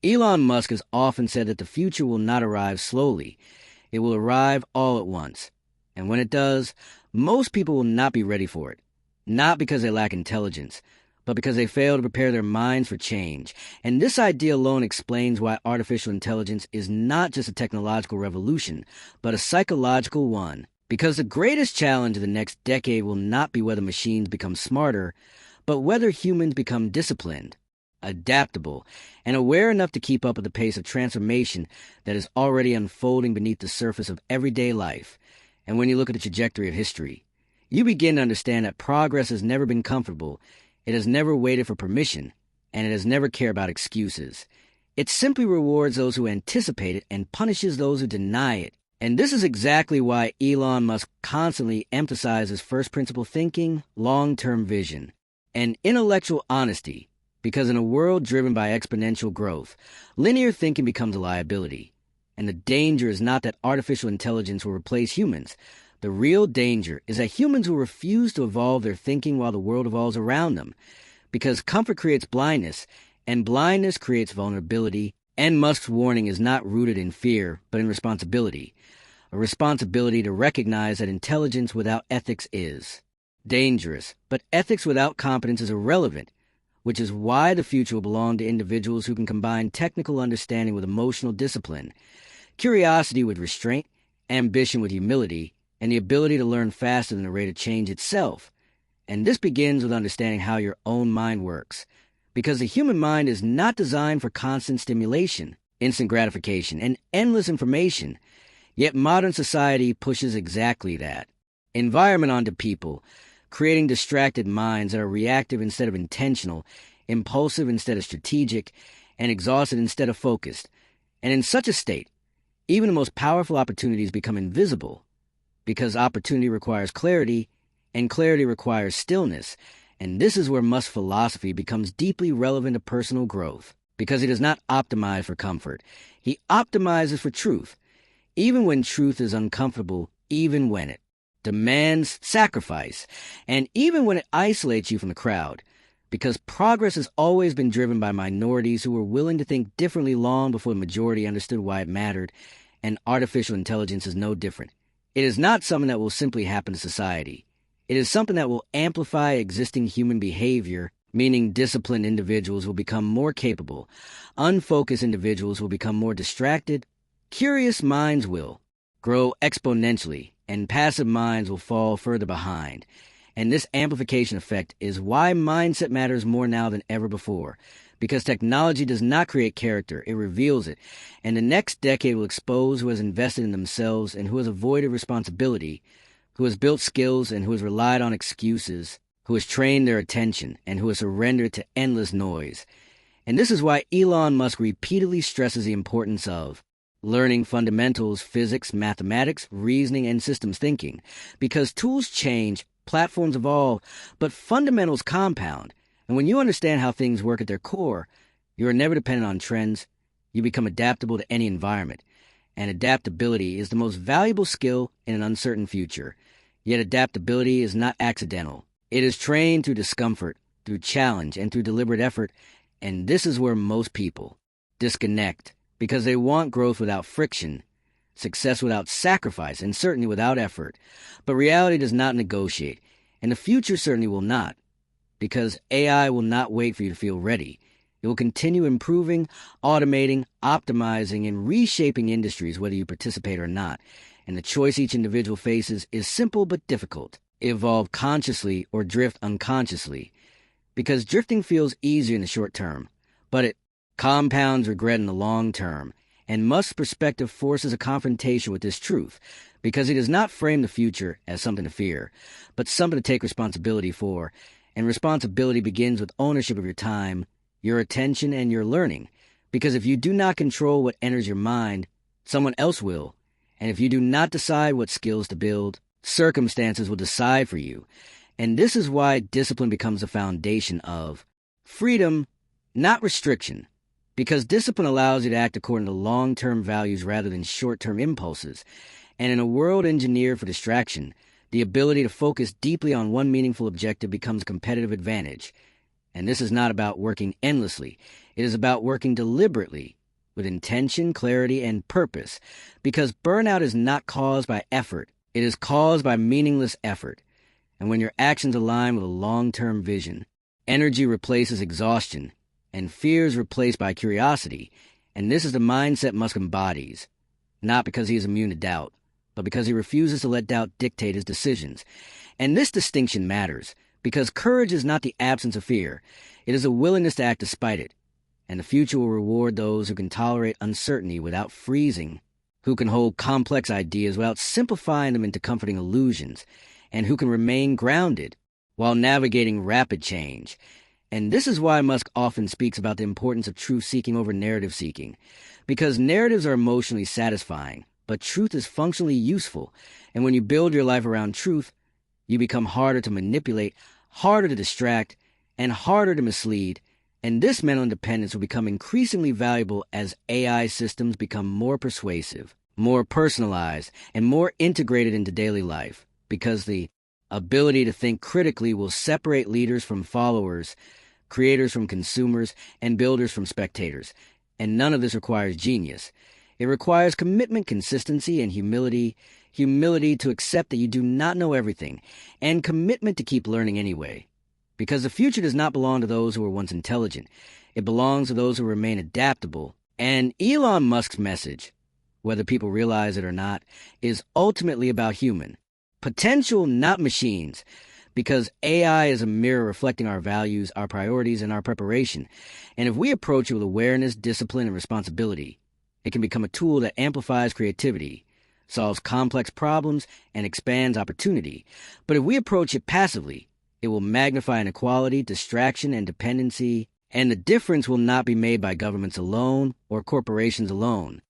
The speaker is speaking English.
Elon Musk has often said that the future will not arrive slowly. It will arrive all at once. And when it does, most people will not be ready for it. Not because they lack intelligence, but because they fail to prepare their minds for change. And this idea alone explains why artificial intelligence is not just a technological revolution, but a psychological one. Because the greatest challenge of the next decade will not be whether machines become smarter, but whether humans become disciplined, adaptable, and aware enough to keep up with the pace of transformation that is already unfolding beneath the surface of everyday life. And when you look at the trajectory of history, you begin to understand that progress has never been comfortable, it has never waited for permission, and it has never cared about excuses. It simply rewards those who anticipate it and punishes those who deny it. And this is exactly why Elon Musk constantly emphasizes first principle thinking, long-term vision, and intellectual honesty, because in a world driven by exponential growth, linear thinking becomes a liability. And the danger is not that artificial intelligence will replace humans. The real danger is that humans will refuse to evolve their thinking while the world evolves around them, because comfort creates blindness, and blindness creates vulnerability. And Musk's warning is not rooted in fear, but in responsibility. A responsibility to recognize that intelligence without ethics is dangerous, but ethics without competence is irrelevant, which is why the future will belong to individuals who can combine technical understanding with emotional discipline, curiosity with restraint, ambition with humility, and the ability to learn faster than the rate of change itself. And this begins with understanding how your own mind works, because the human mind is not designed for constant stimulation, instant gratification, and endless information. Yet modern society pushes exactly that. Environment onto people, creating distracted minds that are reactive instead of intentional, impulsive instead of strategic, and exhausted instead of focused. And in such a state, even the most powerful opportunities become invisible, because opportunity requires clarity, and clarity requires stillness. And this is where Musk's philosophy becomes deeply relevant to personal growth, because he does not optimize for comfort. He optimizes for truth, even when truth is uncomfortable, even when it demands sacrifice, and even when it isolates you from the crowd, because progress has always been driven by minorities who were willing to think differently long before the majority understood why it mattered, and artificial intelligence is no different. It is not something that will simply happen to society. It is something that will amplify existing human behavior, meaning disciplined individuals will become more capable, unfocused individuals will become more distracted, curious minds will grow exponentially, and passive minds will fall further behind. And this amplification effect is why mindset matters more now than ever before, because technology does not create character, it reveals it. And the next decade will expose who has invested in themselves and who has avoided responsibility, who has built skills and who has relied on excuses, who has trained their attention and who has surrendered to endless noise. And this is why Elon Musk repeatedly stresses the importance of learning fundamentals, physics, mathematics, reasoning, and systems thinking. Because tools change, platforms evolve, but fundamentals compound. And when you understand how things work at their core, you are never dependent on trends. You become adaptable to any environment. And adaptability is the most valuable skill in an uncertain future. Yet adaptability is not accidental. It is trained through discomfort, through challenge, and through deliberate effort. And this is where most people disconnect, because they want growth without friction, success without sacrifice, and certainty without effort. But reality does not negotiate, and the future certainly will not, because AI will not wait for you to feel ready. It will continue improving, automating, optimizing, and reshaping industries whether you participate or not. And the choice each individual faces is simple but difficult. Evolve consciously or drift unconsciously, because drifting feels easier in the short term, but it compounds regret in the long term. And Musk's perspective forces a confrontation with this truth, because he does not frame the future as something to fear, but something to take responsibility for. And responsibility begins with ownership of your time, your attention, and your learning. Because if you do not control what enters your mind, someone else will. And if you do not decide what skills to build, circumstances will decide for you. And this is why discipline becomes the foundation of freedom, not restriction. Because discipline allows you to act according to long-term values rather than short-term impulses. And in a world engineered for distraction, the ability to focus deeply on one meaningful objective becomes a competitive advantage. And this is not about working endlessly. It is about working deliberately, with intention, clarity, and purpose, because burnout is not caused by effort. It is caused by meaningless effort. And when your actions align with a long-term vision, energy replaces exhaustion, and fear is replaced by curiosity. And this is the mindset Musk embodies, not because he is immune to doubt, but because he refuses to let doubt dictate his decisions. And this distinction matters, because courage is not the absence of fear. It is a willingness to act despite it. And the future will reward those who can tolerate uncertainty without freezing, who can hold complex ideas without simplifying them into comforting illusions, and who can remain grounded while navigating rapid change. And this is why Musk often speaks about the importance of truth-seeking over narrative-seeking, because narratives are emotionally satisfying, but truth is functionally useful. And when you build your life around truth, you become harder to manipulate, harder to distract, and harder to mislead. And this mental independence will become increasingly valuable as AI systems become more persuasive, more personalized, and more integrated into daily life, because the ability to think critically will separate leaders from followers, creators from consumers, and builders from spectators. And none of this requires genius. It requires commitment, consistency, and humility to accept that you do not know everything, and commitment to keep learning anyway. Because the future does not belong to those who were once intelligent. It belongs to those who remain adaptable. And Elon Musk's message, whether people realize it or not, is ultimately about human potential, not machines. Because AI is a mirror reflecting our values, our priorities, and our preparation. And if we approach it with awareness, discipline, and responsibility, it can become a tool that amplifies creativity, solves complex problems, and expands opportunity. But if we approach it passively, it will magnify inequality, distraction, and dependency, and the difference will not be made by governments alone or corporations alone.